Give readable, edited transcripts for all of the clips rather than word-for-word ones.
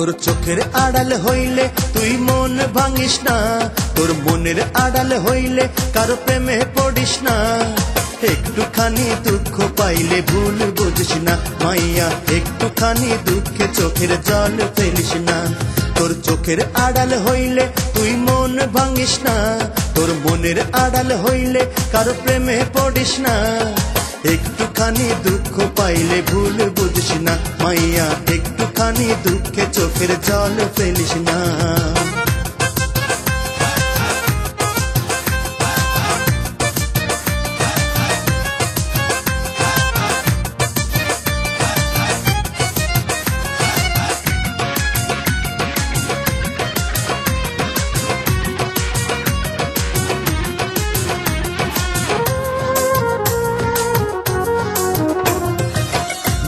তোর চোখের আড়াল হইলে তুই মন ভাঙিস না, তোর মনের আড়াল হইলে কারো প্রেমে পড়িস না। একটুখানি দুঃখ পাইলে ভুল বুঝিস না মাইয়া, একটুখানি দুঃখে চোখের জল ফেলিস না। তোর চোখের আড়াল হইলে তুই মন ভাঙিস না, তোর মনের আড়াল হইলে কারো প্রেমে পড়িস না। একটুখানি দুঃখ পাইলে ভুল বুঝিস না মাইয়া, একটুখানি দুঃখে চোখের জল ফেলিস না।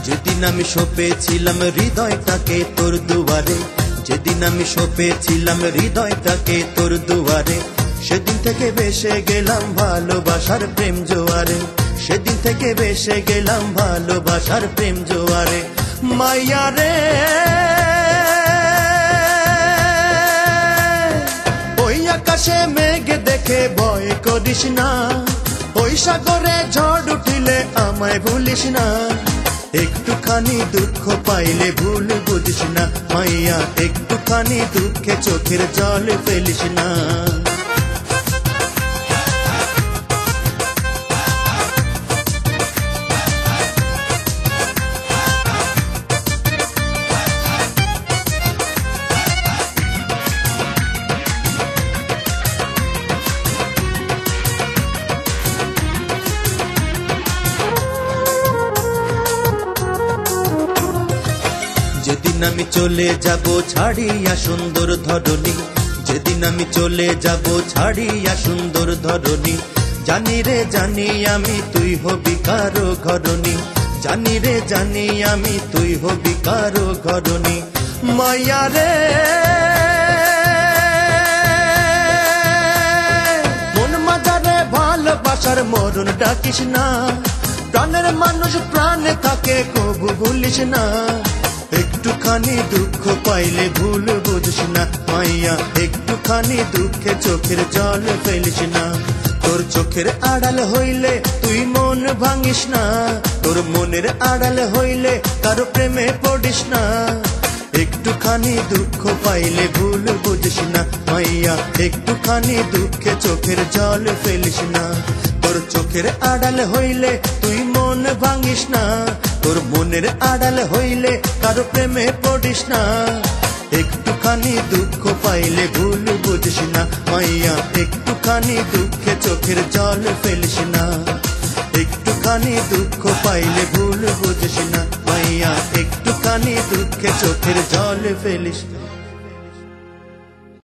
যেদিন আমি সঁপেছিলাম হৃদয়টাকে তোর দুয়ারে, যেদিন আমি সঁপেছিলাম হৃদয়টাকে তোর দুয়ারে, সেদিন থেকে ভেসে গেলাম ভালোবাসার প্রেম জোয়ারে, সেদিন থেকে ভেসে গেলাম ভালোবাসার প্রেম জোয়ারে। মাইয়া রে ওই আকাশে মেঘ দেখে ভয় করিস না, ওই সাগরে ঝড় উঠিলে আমায় ভুলিস না। একটুখানি দুঃখ পাইলে ভুল বুঝিস না মাইয়া, একটুখানি দুঃখে চোখের জল ফেলিস না। যেদিন আমি চলে যাব ছাড়িয়া সুন্দর ধরণী, যেদিন আমি চলে যাব ছাড়িয়া সুন্দর ধরণী, জানি রে জানি আমি তুই হবি কারো ঘরণী, জানি রে জানি আমি তুই হবি কারো ঘরণী। মাইয়া রে মন মাঝারে ভালোবাসার মরণ ডাকিস না, প্রাণের মানুষ প্রাণে থাকে কবু ভুলিস না। একটুখানি দুঃখ পাইলে ভুল বুঝিস না মাইয়া, একটুখানি দুঃখে চোখের জল ফেলিস না। তোর চোখের আড়াল হইলে তুই মন ভাঙিস না, তোর মনের আড়াল হইলে কারো প্রেমে পড়িস না। একটুখানি দুঃখ পাইলে ভুল বুঝিস না মাইয়া, একটুখানি দুঃখে চোখের জল ফেলিস না। তোর চোখের আড়াল হইলে তুই মন ভাঙিস না, তোর মনের আড়াল হইলে কারো প্রেমে পড়িস না। একটুখানি দুঃখ পাইলে ভুল বুঝিস না মাইয়া, একটুখানি দুঃখে চোখের জল ফেলিস না। একটুখানি দুঃখ পাইলে ভুল বুঝিস না মাইয়া, একটুখানি দুঃখে চোখের জল ফেলিস না।